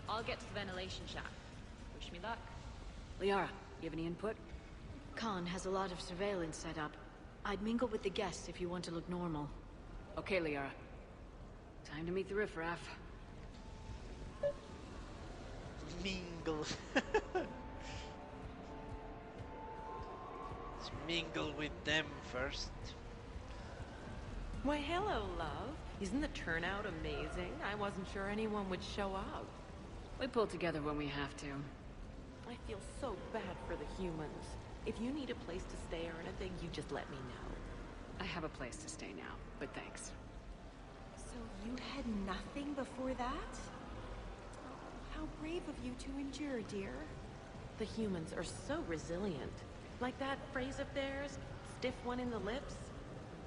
I'll get to the ventilation shaft. Wish me luck. Liara, you have any input? Khan has a lot of surveillance set up. I'd mingle with the guests if you want to look normal. Okay, Liara. Time to meet the riffraff. Mingle. Let's mingle with them first. Why, hello, love. Isn't the turnout amazing? I wasn't sure anyone would show up. We pull together when we have to. I feel so bad for the humans. If you need a place to stay or anything, you just let me know. I have a place to stay now, but thanks. So you had nothing before that? Oh, how brave of you to endure, dear. The humans are so resilient. Like that phrase of theirs, stiff one in the lips?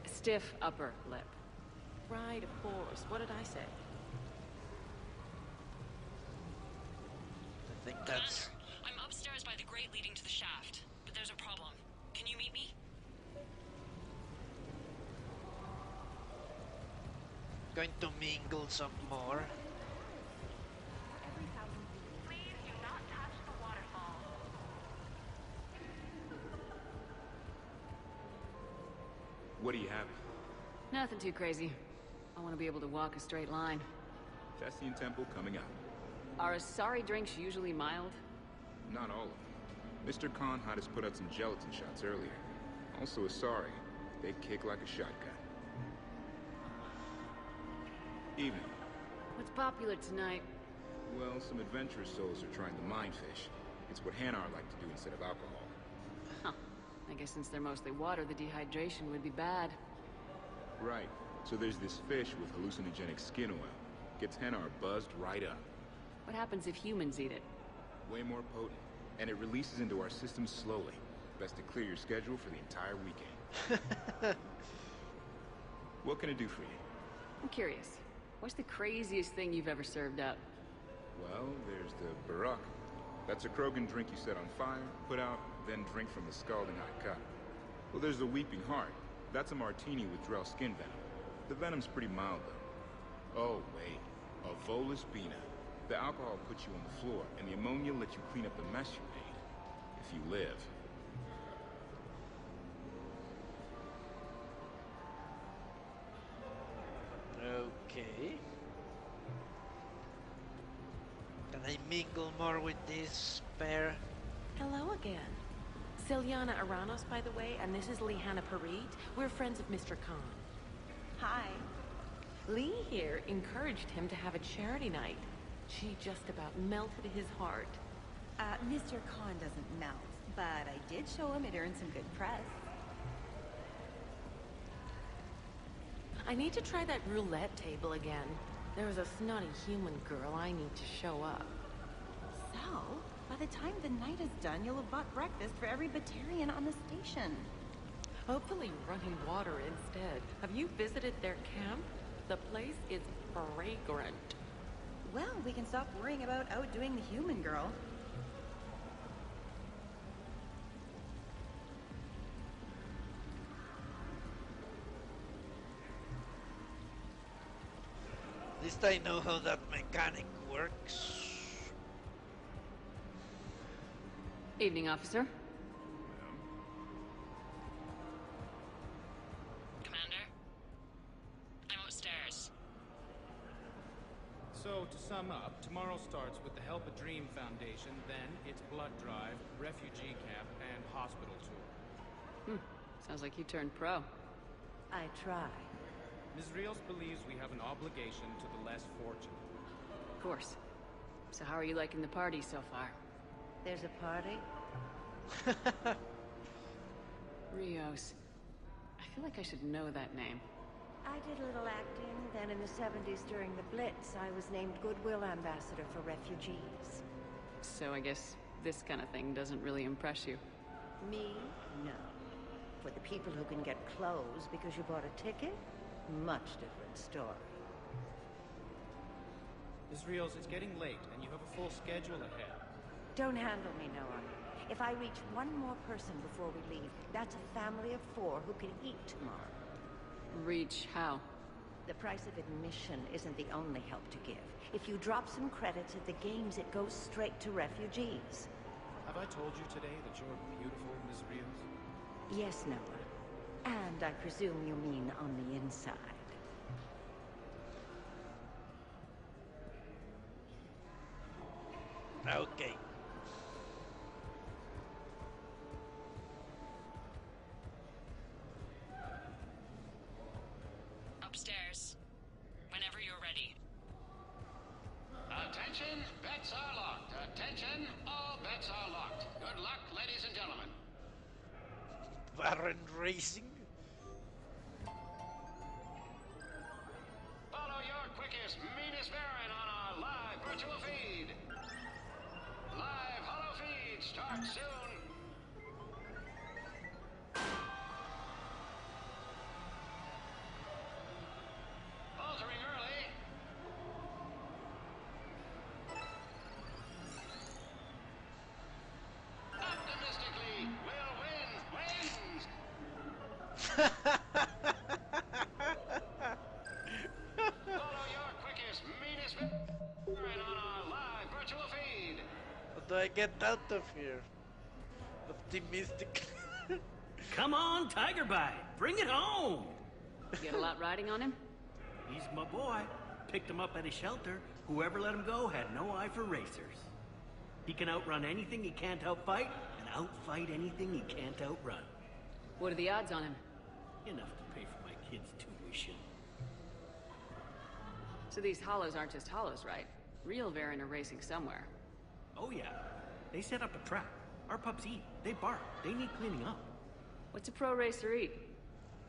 Stiff upper lip. Right, of course. What did I say? I think that's... Commander, I'm upstairs by the grate leading to the shaft, but there's a problem. Can you meet me? Going to mingle some more. Please do not touch the waterfall. What do you have? Nothing too crazy. I want to be able to walk a straight line. Tessian Temple coming up. Are Asari drinks usually mild? Not all of them. Mr. Khan had us put out some gelatin shots earlier. Also Asari. They kick like a shotgun. Evening. What's popular tonight? Well, some adventurous souls are trying the mindfish. It's what Hanar like to do instead of alcohol. Huh. I guess since they're mostly water, the dehydration would be bad. Right. So there's this fish with hallucinogenic skin oil. Gets Hanar buzzed right up. What happens if humans eat it? Way more potent. And it releases into our system slowly. Best to clear your schedule for the entire weekend. What can I do for you? I'm curious. What's the craziest thing you've ever served up? Well, there's the Barak. That's a Krogan drink you set on fire, put out, then drink from the scalding hot cup. Well, there's the Weeping Heart. That's a martini with Drell skin venom. The venom's pretty mild, though. Oh, wait. A Volus Bina. The alcohol puts you on the floor, and the ammonia lets you clean up the mess you made. If you live. Okay. Can I mingle more with this pair? Hello again. Celiana Aranos, by the way, and this is Lihanna Parit. We're friends of Mr. Khan. Hi. Lee here encouraged him to have a charity night. She just about melted his heart. Mr. Khan doesn't melt, but I did show him it earned some good press. I need to try that roulette table again. There was a snotty human girl I need to show up. So, by the time the night is done, you'll have bought breakfast for every Batarian on the station. Hopefully running water instead. Have you visited their camp? The place is fragrant. Well, we can stop worrying about outdoing the human girl. At least I know how that mechanic works. Evening, officer. Commander? I'm upstairs. So, to sum up, tomorrow starts with the Help a Dream Foundation, then it's blood drive, refugee camp, and hospital tour. Sounds like you turned pro. I try. Ms. Rios believes we have an obligation to the less fortunate. Of course. So how are you liking the party so far? There's a party? Rios. I feel like I should know that name. I did a little acting, then in the 70s during the Blitz, I was named Goodwill Ambassador for Refugees. So I guess this kind of thing doesn't really impress you. Me? No. For the people who can get clothes because you bought a ticket? Much different story. Ms. Rios, it's getting late, and you have a full schedule ahead. Don't handle me, Noah. If I reach one more person before we leave, that's a family of 4 who can eat tomorrow. Reach how? The price of admission isn't the only help to give. If you drop some credits at the games, it goes straight to refugees. Have I told you today that you're beautiful, Ms. Rios? Yes, Noah. And I presume you mean on the inside. Okay. Upstairs. Whenever you're ready. Attention, bets are locked. Attention, all bets are locked. Good luck, ladies and gentlemen. Baron Racing? Follow your quickest, meanest Baron on our live virtual feed. Live holo feed starts soon. Faltering early. Optimistically, will wins. Follow your quickest, meanest Baron on our live virtual feed. How do I get out of here? Optimistic. Come on, Tiger Bite, bring it home! You get a lot riding on him? He's my boy. Picked him up at his shelter. Whoever let him go had no eye for racers. He can outrun anything he can't outfight, and outfight anything he can't outrun. What are the odds on him? Enough to pay for my kid's tuition. So these hollows aren't just hollows, right? Real Varen are racing somewhere. Oh yeah. They set up a trap. Our pups eat. They bark. They need cleaning up. What's a pro racer eat?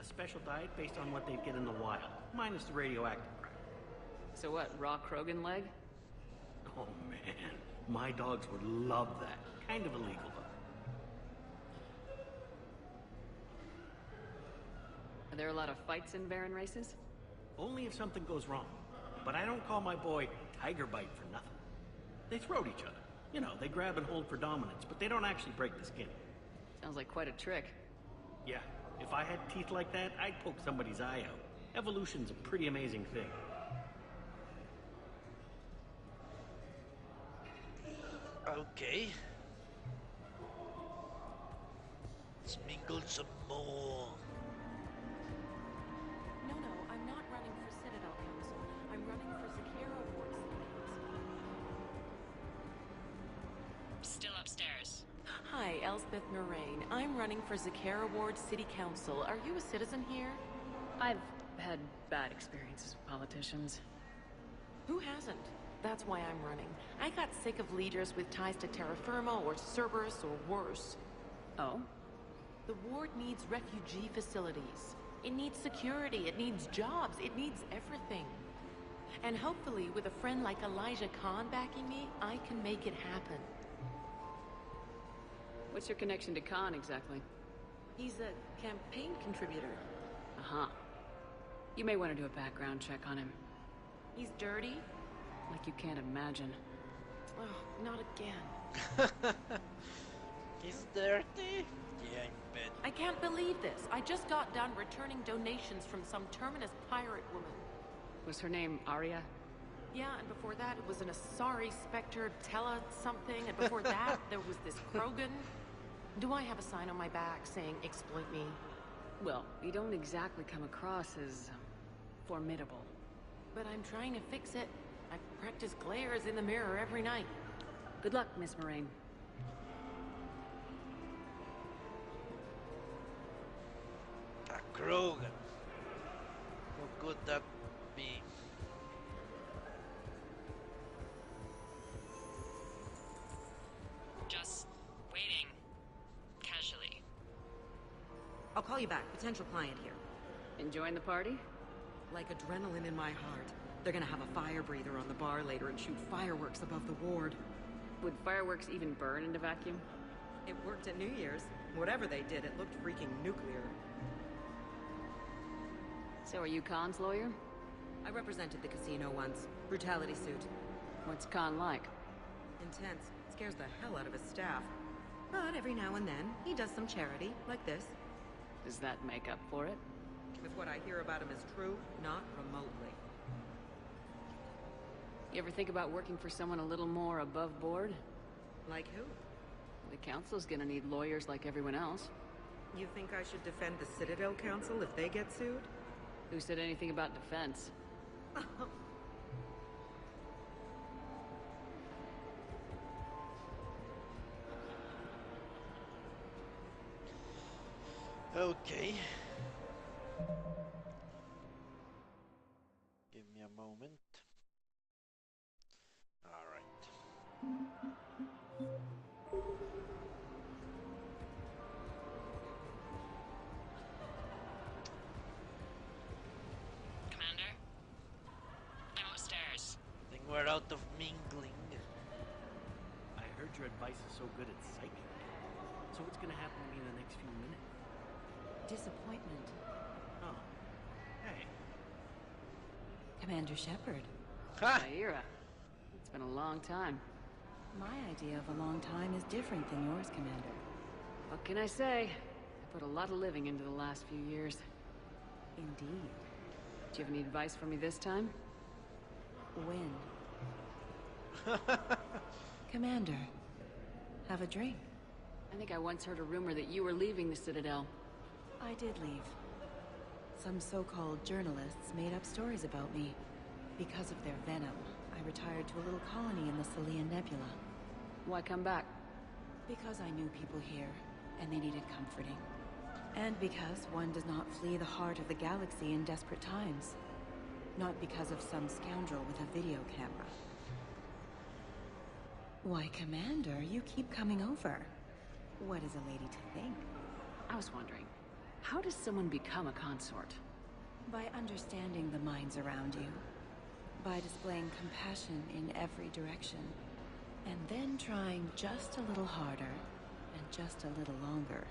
A special diet based on what they'd get in the wild, minus the radioactive crap. So what, raw Krogan leg? Oh man, my dogs would love that. Kind of illegal though. Are there a lot of fights in Varen races? Only if something goes wrong. But I don't call my boy Tiger Bite for nothing. They throat each other. You know, they grab and hold for dominance, but they don't actually break the skin. Sounds like quite a trick. Yeah, if I had teeth like that, I'd poke somebody's eye out. Evolution's a pretty amazing thing. Okay. Let's mingle some more. No, I'm not running for Citadel Council. I'm running for Zakera Ward City Council. Still upstairs. Hi, Elspeth Moraine. I'm running for Zakera Ward City Council. Are you a citizen here? I've had bad experiences with politicians. Who hasn't? That's why I'm running. I got sick of leaders with ties to terra firma or Cerberus or worse. Oh? The ward needs refugee facilities. It needs security, it needs jobs, it needs everything. And hopefully, with a friend like Elijah Khan backing me, I can make it happen. What's your connection to Khan, exactly? He's a campaign contributor. Uh-huh. You may want to do a background check on him. He's dirty? Like you can't imagine. Oh, not again. He's dirty? Yeah, I bet. I can't believe this. I just got done returning donations from some terminus pirate woman. Was her name Arya? Yeah, and before that it was an Asari Spectre Tella something, and before that there was this Krogan. Do I have a sign on my back saying exploit me? Well, you don't exactly come across as formidable. But I'm trying to fix it. I practice glares in the mirror every night. Good luck, Miss Moraine. A Krogan. What could that be? Just waiting. Casually. I'll call you back. Potential client here. Enjoying the party? Like adrenaline in my heart. They're gonna have a fire breather on the bar later and shoot fireworks above the ward. Would fireworks even burn in a vacuum? It worked at New Year's. Whatever they did, it looked freaking nuclear. So are you Khan's lawyer? I represented the casino once. Brutality suit. What's Khan like? Intense. Scares the hell out of his staff. But every now and then, he does some charity, like this. Does that make up for it? If what I hear about him is true, not remotely. You ever think about working for someone a little more above board? Like who? The council's gonna need lawyers like everyone else. You think I should defend the Citadel Council if they get sued? Who said anything about defense? Okay. Give me a moment. All right. Commander? I'm upstairs. I think we're out of mingling. I heard your advice is so good at psychic. So what's gonna happen to me in the next few minutes? Disappointment. Oh. Hey. Commander Shepard. Ira. It's been a long time. My idea of a long time is different than yours, Commander. What can I say? I put a lot of living into the last few years. Indeed. Do you have any advice for me this time? When? Commander, have a drink. I think I once heard a rumor that you were leaving the Citadel. I did leave. Some so-called journalists made up stories about me. Because of their venom, I retired to a little colony in the Salian Nebula. Why come back? Because I knew people here, and they needed comforting. And because one does not flee the heart of the galaxy in desperate times. Not because of some scoundrel with a video camera. Why, Commander, you keep coming over. What is a lady to think? I was wondering, how does someone become a consort? By understanding the minds around you. By displaying compassion in every direction. And then trying just a little harder, and just a little longer,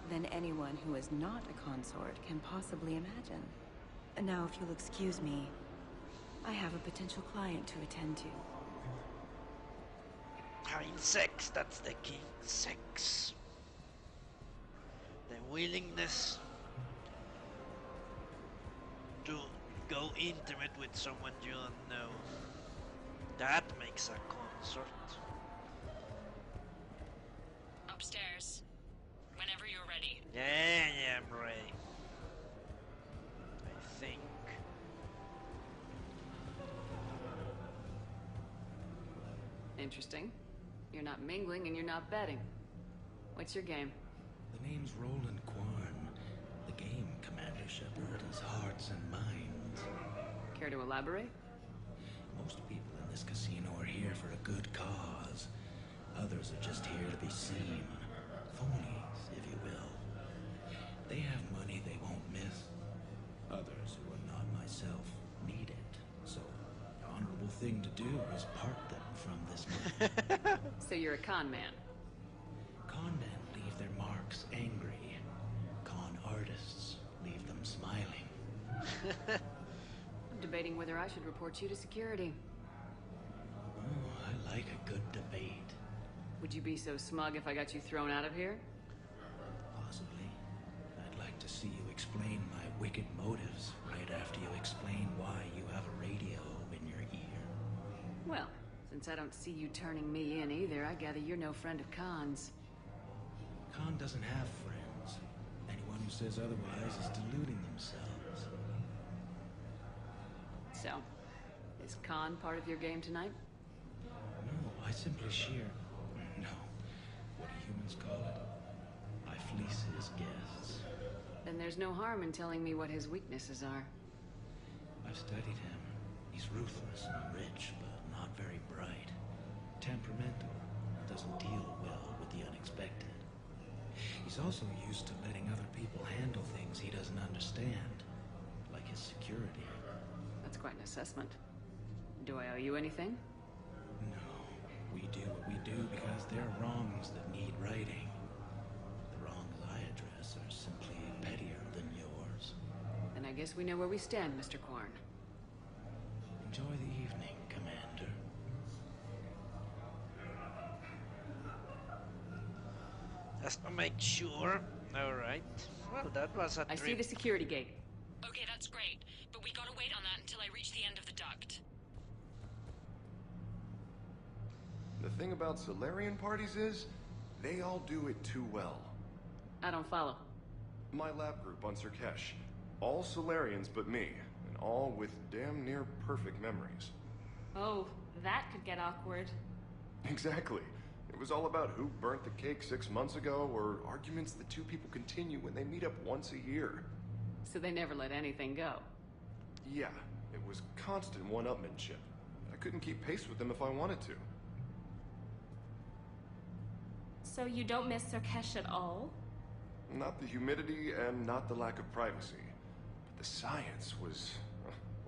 than anyone who is not a consort can possibly imagine. And now, if you'll excuse me, I have a potential client to attend to. Having sex, that's the key. Sex. The willingness to go intimate with someone you don't know. That makes a consort. Upstairs. Whenever you're ready. Yeah, I'm ready. I think. Interesting. You're not mingling and you're not betting. What's your game? The name's Roland Quarn. The game, Commander Shepard, is hearts and minds. Care to elaborate? Most people in this casino are here for a good cause. Others are just here to be seen. Phonies, if you will. They have money they won't miss. Others, who are not myself, need it. So, the honorable thing to do is part them from this money. So you're a con man? Con men leave their marks angry. Con artists leave them smiling. I'm debating whether I should report you to security. Oh, I like a good debate. Would you be so smug if I got you thrown out of here? Possibly. I'd like to see you explain my wicked motives right after you explain why you have a radio in your ear. Well, since I don't see you turning me in either, I gather you're no friend of Khan's. Khan doesn't have friends. Anyone who says otherwise is deluding themselves. So, is Khan part of your game tonight? No, I simply shear... No. What do humans call it? I fleece his guests. Then there's no harm in telling me what his weaknesses are. I've studied him. He's ruthless and rich, but not very bright. Temperamental. Doesn't deal well with the unexpected. He's also used to letting other people handle things he doesn't understand. Like his security. That's quite an assessment. Do I owe you anything? No. We do what we do because there are wrongs that need righting. The wrongs I address are simply pettier than yours. Then I guess we know where we stand, Mr. Quarn. Enjoy the evening, Commander. Just to make sure. Alright. Well, that was a I trip. see the security gate. Okay, that's great, but we gotta wait on that until I reach the end of the duct. The thing about Solarian parties is, they all do it too well. I don't follow. My lab group on Sirkesh, all Solarians but me, and all with damn near perfect memories. Oh, that could get awkward. Exactly. It was all about who burnt the cake 6 months ago, or arguments that two people continue when they meet up once a year. So they never let anything go. Yeah, it was constant one-upmanship. I couldn't keep pace with them if I wanted to. So you don't miss Sirkesh at all? Not the humidity and not the lack of privacy. But the science was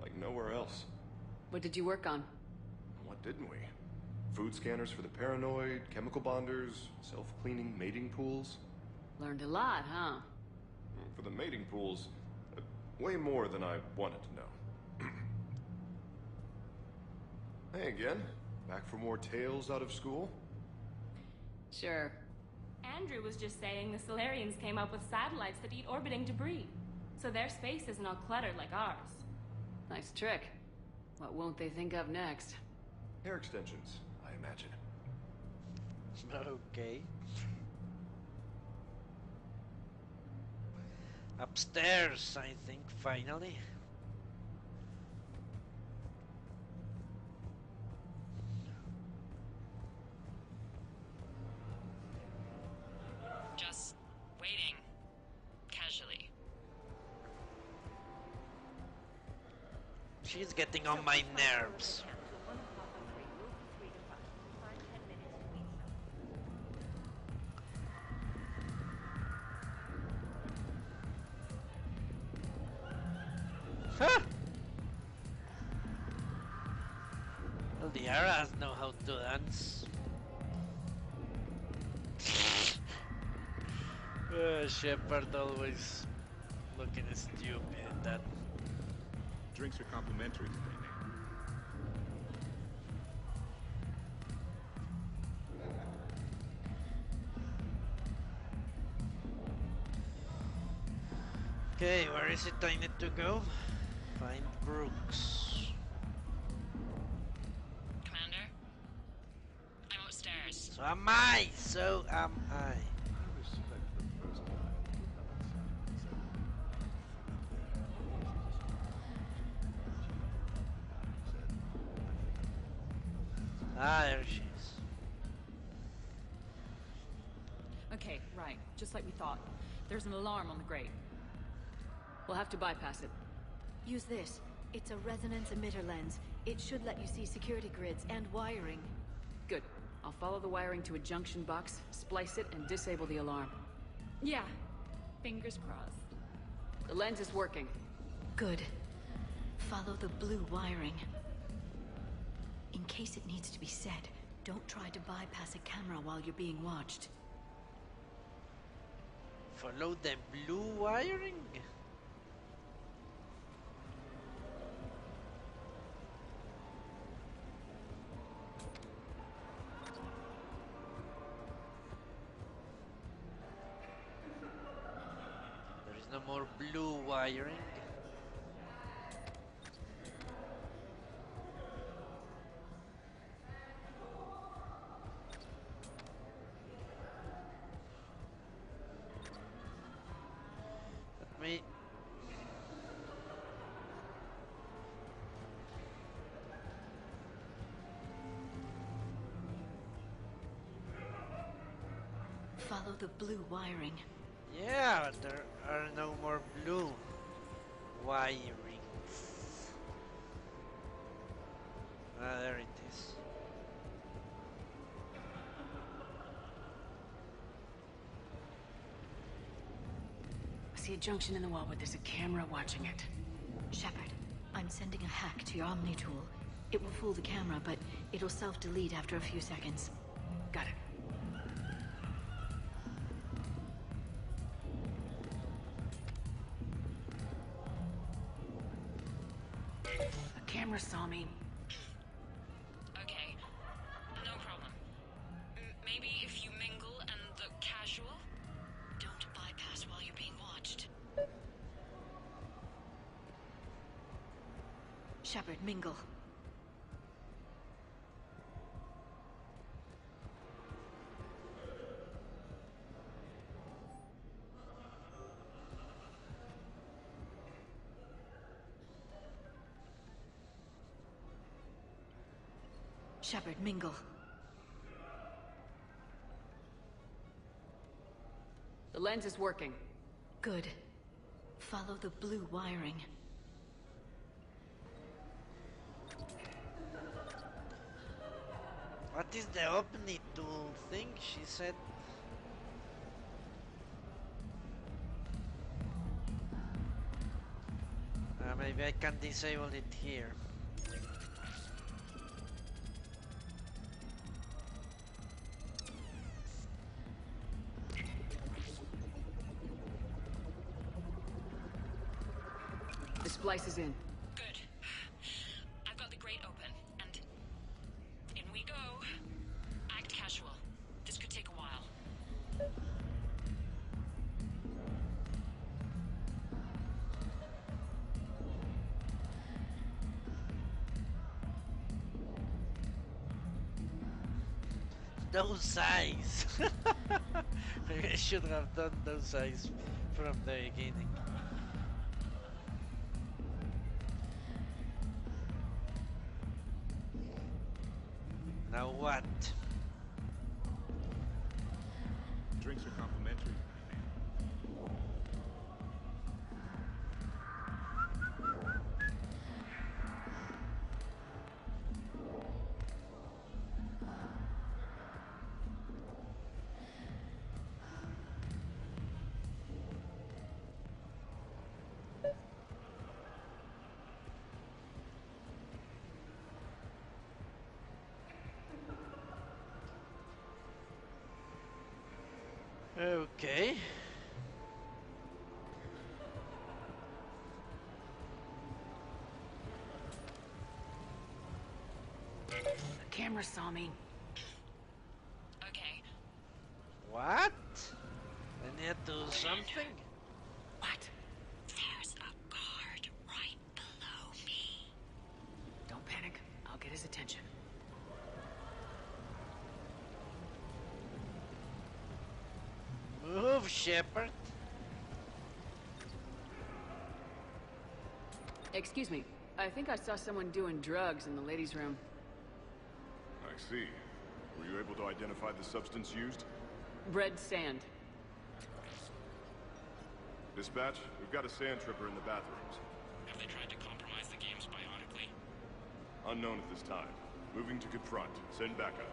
like nowhere else. What did you work on? What didn't we? Food scanners for the paranoid, chemical bonders, self-cleaning mating pools. Learned a lot, huh? For the mating pools, way more than I wanted to know. Hey again, back for more tales out of school? Sure. Andrew was just saying the Solarians came up with satellites that eat orbiting debris, so their space isn't all cluttered like ours. Nice trick. What won't they think of next? Hair extensions, I imagine. Okay. Upstairs, I think, finally. Just waiting. Casually. She's getting on my nerves. Huh? Well, the Aras know how to dance. Shepard always looking stupid. That drinks are complimentary today, Nate. Okay, where is it I need to go? Find Brooks. Commander? I'm upstairs. So am I! So am I. Ah, there she is. Okay, right. Just like we thought. There's an alarm on the grate. We'll have to bypass it. Use this. It's a resonance emitter lens. It should let you see security grids and wiring. Good. I'll follow the wiring to a junction box, splice it, and disable the alarm. Yeah. Fingers crossed. The lens is working. Good. Follow the blue wiring. In case it needs to be said, don't try to bypass a camera while you're being watched. Follow the blue wiring? There is no more blue wiring. Follow the blue wiring. Yeah, there are no more blue wirings. Ah, there it is. I see a junction in the wall, but there's a camera watching it. Shepard, I'm sending a hack to your Omni tool. It will fool the camera, but it'll self-delete after a few seconds. Got it. The camera saw me. Okay, no problem. Maybe if you mingle and look casual? Don't bypass while you're being watched. Shepard, mingle. Shepard, mingle. The lens is working. Good. Follow the blue wiring. What is the opening tool thing she said? Maybe I can disable it here. The splice is in. Good. I've got the grate open, and in we go. Act casual. This could take a while. Those eyes! I should have done those eyes from the beginning. Now what? Drinks are complimentary. Okay. The camera saw me. Okay. What? I need to do something? What? There's a guard right below me. Don't panic. I'll get his attention. Move, Shepard. Excuse me. I think I saw someone doing drugs in the ladies' room. I see. Were you able to identify the substance used? Red sand. Dispatch, we've got a sand tripper in the bathrooms. Have they tried to compromise the games bionically? Unknown at this time. Moving to confront. Send backup.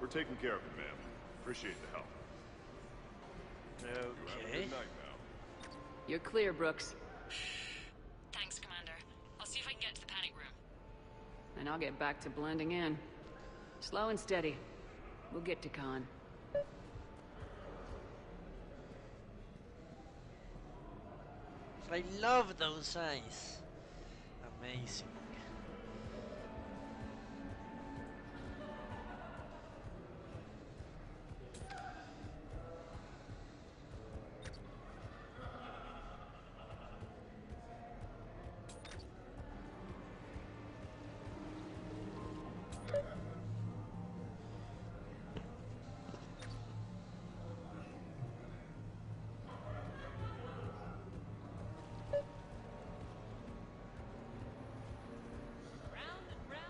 We're taking care of it, ma'am. Appreciate the help. You have a Okay. good night now. You're clear, Brooks. Thanks, Commander. I'll see if I can get to the panic room. And I'll get back to blending in. Slow and steady. We'll get to Khan. I love those eyes. Amazing.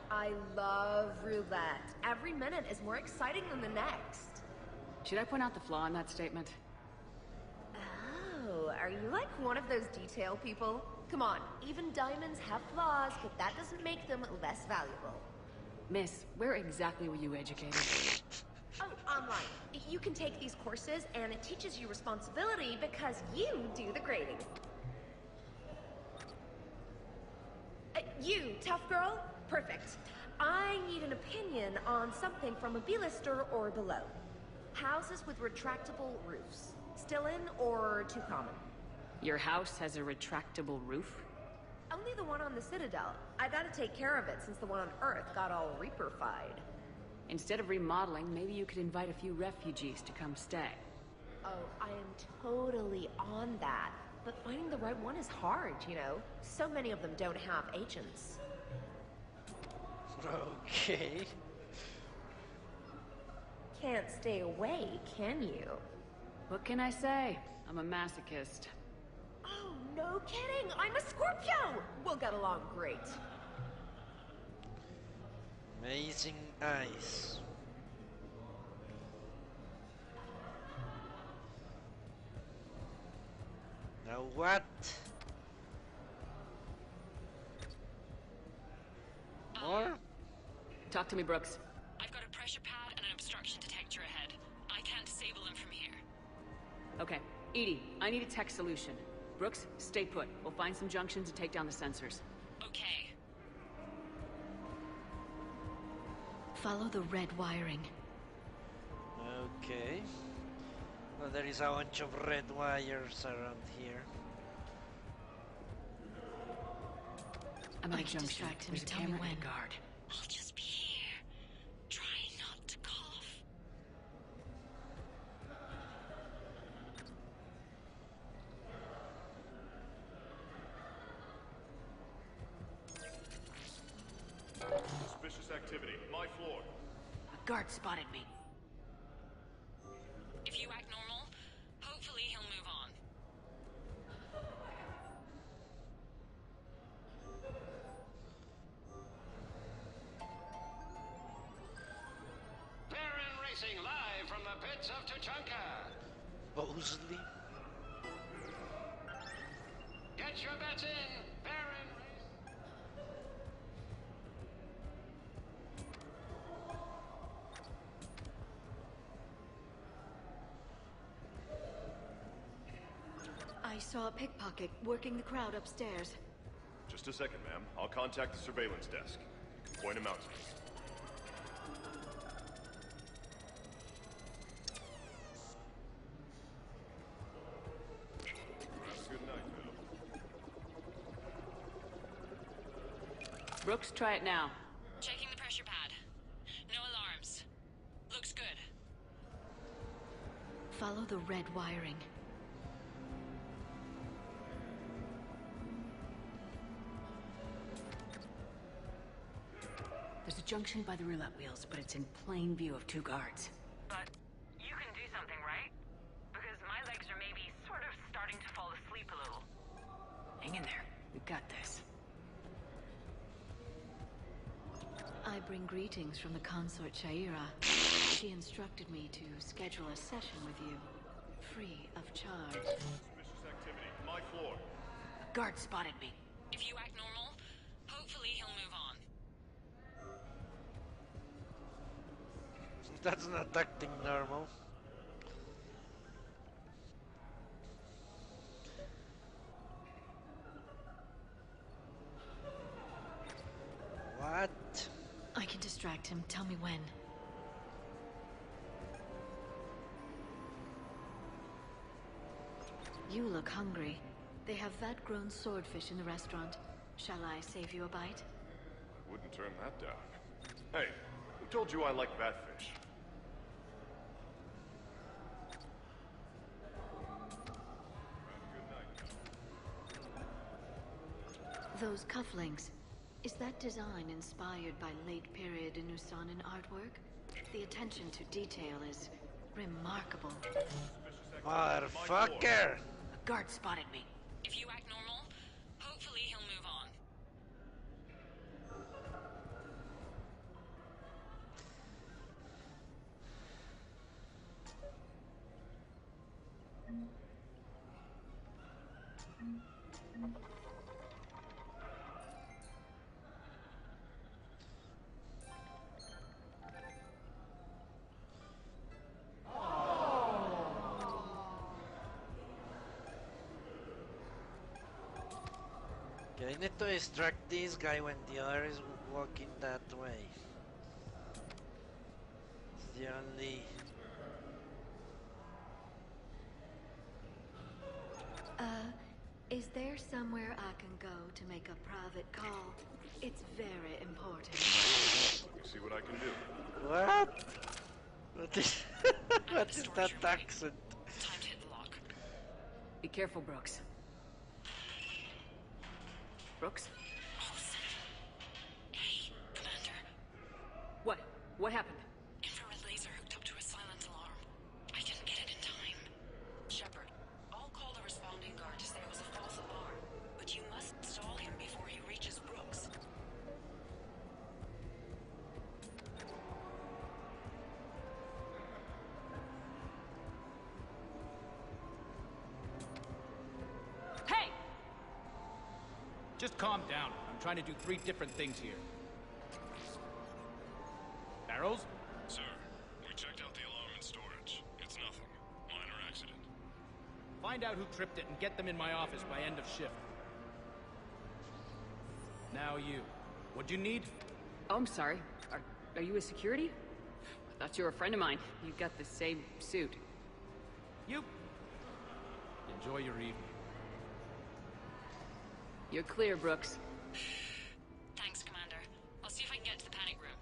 I love roulette. Every minute is more exciting than the next. Should I point out the flaw in that statement? Oh, are you like one of those detail people? Come on, even diamonds have flaws, but that doesn't make them less valuable. Miss, where exactly were you educated? Oh, online. You can take these courses, and it teaches you responsibility because you do the grading. You, tough girl? Perfect. I need an opinion on something from a B-lister or below. Houses with retractable roofs. Still in or too common? Your house has a retractable roof? Only the one on the Citadel. I gotta take care of it since the one on Earth got all Reaper-fied. Instead of remodeling, maybe you could invite a few refugees to come stay. Oh, I am totally on that. But finding the right one is hard, you know? So many of them don't have agents. Okay. Can't stay away, can you? What can I say? I'm a masochist. Oh, no kidding! I'm a Scorpio! We'll get along great. Amazing eyes. Now what? More? Talk to me, Brooks. I've got a pressure pad and an obstruction detector ahead. I can't disable them from here. Okay. Edie, I need a tech solution. Brooks, stay put. We'll find some junctions and take down the sensors. Okay. Follow the red wiring. Okay. Well, there is a bunch of red wires around here. I'm at a junction. There's a camera and a guard. I'll just be here. Try not to cough. Suspicious activity. My floor. A guard spotted me. If you act normal, hopefully he'll move on. Baron Racing live from the pits of Tuchanka. Supposedly. Get your bets in, Baron. I saw a pickpocket working the crowd upstairs. Just a second, ma'am. I'll contact the surveillance desk. You can point him out to me. Have a good night, Bill. Brooks, try it now. Checking the pressure pad. No alarms. Looks good. Follow the red wiring. There's a junction by the roulette wheels, but it's in plain view of two guards. But you can do something, right? Because my legs are maybe sort of starting to fall asleep a little. Hang in there. We've got this. I bring greetings from the consort Shaira. She instructed me to schedule a session with you, free of charge. Suspicious activity. My floor. A guard spotted me. If you act normal, hopefully he'll move on. That's not acting normal. What? I can distract him. Tell me when. You look hungry. They have vat-grown swordfish in the restaurant. Shall I save you a bite? I wouldn't turn that down. Hey, who told you I like batfish? Those cufflinks. Is that design inspired by late-period Inusanan artwork? The attention to detail is remarkable. Motherfucker! A guard spotted me. If you act normal, hopefully he'll move on. Okay, I need to distract this guy when the other is walking that way. It's the only... Is there somewhere I can go to make a private call? It's very important. Let me see what I can do. What? What is, what is that accent? Time to hit the lock. Be careful, Brooks. Brooks? Hey, Commander. What happened? Infrared laser hooked up to a silent alarm. I didn't get it in time. Shepard, I'll call the responding guard to say it was a false alarm, but you must stall him before he reaches Brooks. Hey! Just calm down. I'm trying to do 3 different things here. Barrows? Sir, we checked out the alarm in storage. It's nothing. Minor accident. Find out who tripped it and get them in my office by end of shift. Now you. What'd you need? Oh, I'm sorry. Are you a security? I thought you were a friend of mine. You got the same suit. You. Enjoy your evening. You're clear, Brooks. Thanks, Commander. I'll see if I can get to the panic room.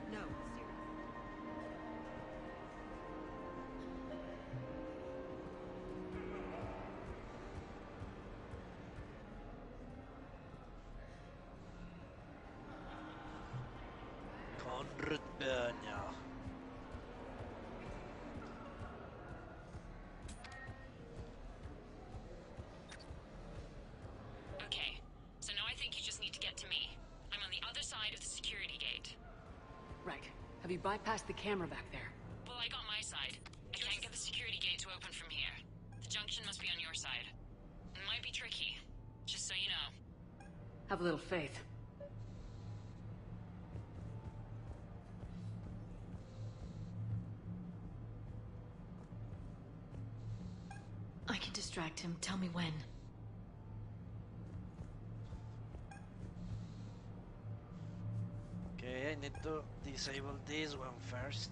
No, Konrad Bönya. Okay, so now I think you just need to get to me. I'm on the other side of the security gate. Right. Have you bypassed the camera back there? Well, I got my side. I can't get the security gate to open from here. The junction must be on your side. It might be tricky, just so you know. Have a little faith. I can distract him. Tell me when. Okay, I need to disable this one first.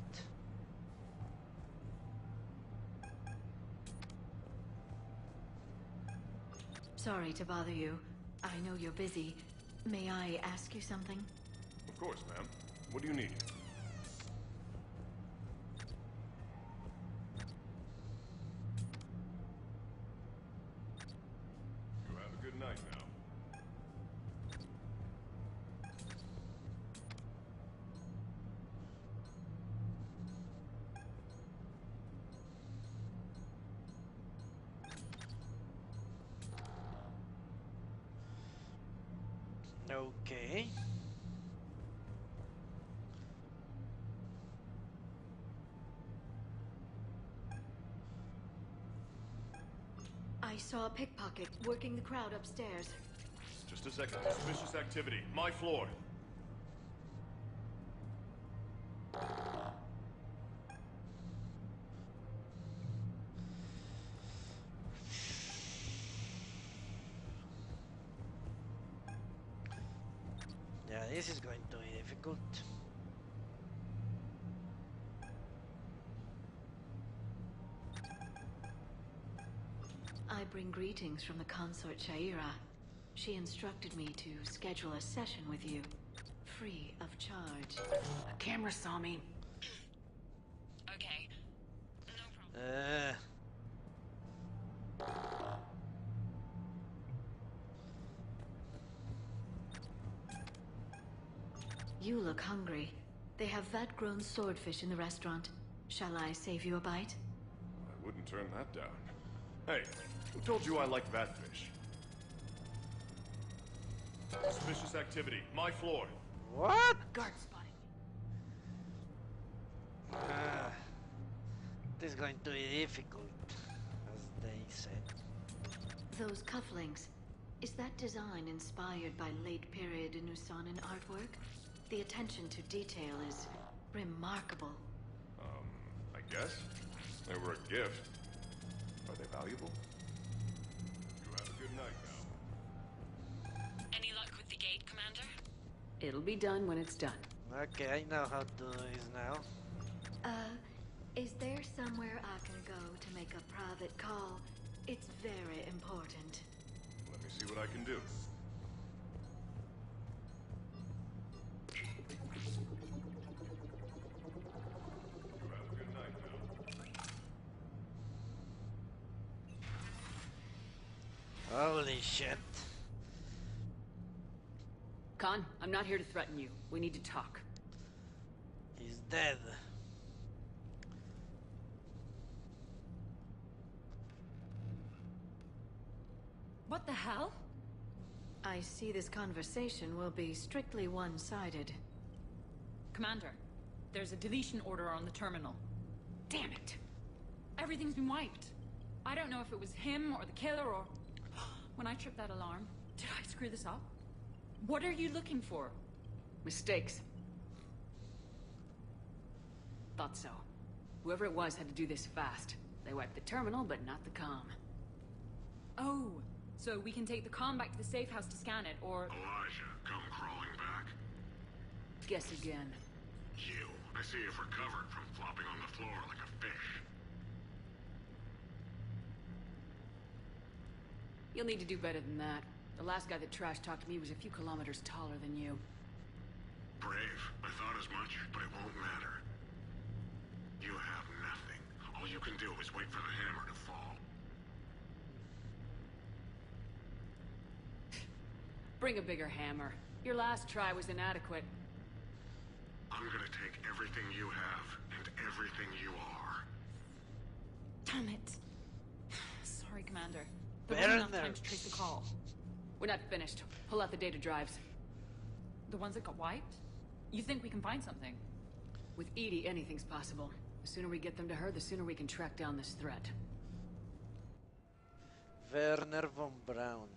Sorry to bother you. I know you're busy. May I ask you something? Of course, ma'am. What do you need? You have a good night now. Okay. I saw a pickpocket working the crowd upstairs. Just a second. Suspicious activity. My floor. Yeah, this is going to be difficult. I bring greetings from the consort Shaira. She instructed me to schedule a session with you. Free of charge. A camera saw me. Okay. No problem. You look hungry. They have vat-grown swordfish in the restaurant. Shall I save you a bite? I wouldn't turn that down. Hey, who told you I like that fish? Suspicious activity. My floor. What? Guard spotting. This is going to be difficult, as they said. Those cufflinks. Is that design inspired by late-period Nusanan artwork? The attention to detail is remarkable. I guess. They were a gift. Are they valuable? You have a good night now. Any luck with the gate, Commander? It'll be done when it's done. Okay, I know how to do this now. Is there somewhere I can go to make a private call? It's very important. Let me see what I can do. Holy shit. Khan, I'm not here to threaten you. We need to talk. He's dead. What the hell? I see this conversation will be strictly one-sided. Commander, there's a deletion order on the terminal. Damn it! Everything's been wiped. I don't know if it was him or the killer or... When I tripped that alarm, did I screw this up? What are you looking for? Mistakes. Thought so. Whoever it was had to do this fast. They wiped the terminal, but not the comm. Oh, so we can take the comm back to the safe house to scan it, or... Elijah, come crawling back. Guess again. You. I see you've recovered from flopping on the floor like a fish. You'll need to do better than that. The last guy that trash-talked to me was a few kilometers taller than you. Brave. I thought as much, but it won't matter. You have nothing. All you can do is wait for the hammer to fall. Bring a bigger hammer. Your last try was inadequate. I'm gonna take everything you have, and everything you are. Damn it. Sorry, Commander. There wasn't enough time to trace the call. We're not finished. Pull out the data drives. The ones that got wiped? You think we can find something? With Edie, anything's possible. The sooner we get them to her, the sooner we can track down this threat. Werner von Braun.